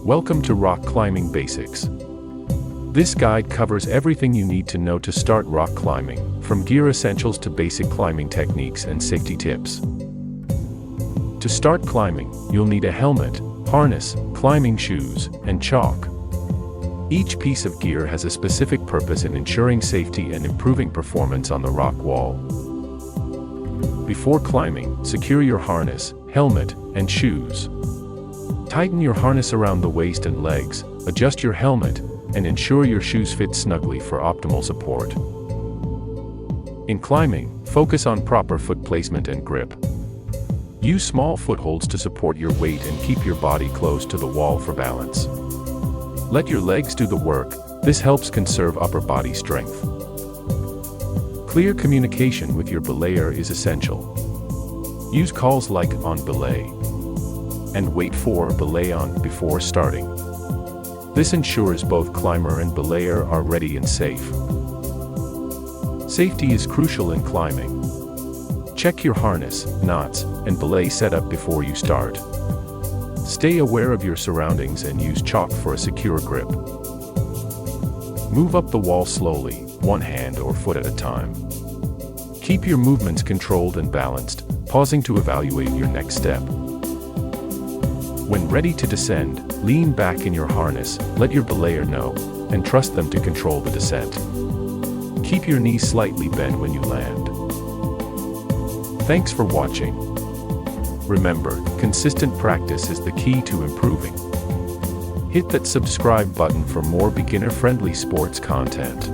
Welcome to Rock Climbing Basics. This guide covers everything you need to know to start rock climbing, from gear essentials to basic climbing techniques and safety tips. To start climbing, you'll need a helmet, harness, climbing shoes, and chalk. Each piece of gear has a specific purpose in ensuring safety and improving performance on the rock wall. Before climbing, secure your harness, helmet, and shoes. Tighten your harness around the waist and legs, adjust your helmet, and ensure your shoes fit snugly for optimal support. In climbing, focus on proper foot placement and grip. Use small footholds to support your weight and keep your body close to the wall for balance. Let your legs do the work. This helps conserve upper body strength. Clear communication with your belayer is essential. Use calls like "on belay" and "wait for belay on" before starting. This ensures both climber and belayer are ready and safe. Safety is crucial in climbing. Check your harness, knots, and belay setup before you start. Stay aware of your surroundings and use chalk for a secure grip. Move up the wall slowly, one hand or foot at a time. Keep your movements controlled and balanced, pausing to evaluate your next step. When ready to descend, lean back in your harness, let your belayer know, and trust them to control the descent. Keep your knees slightly bent when you land. Thanks for watching. Remember, consistent practice is the key to improving. Hit that subscribe button for more beginner-friendly sports content.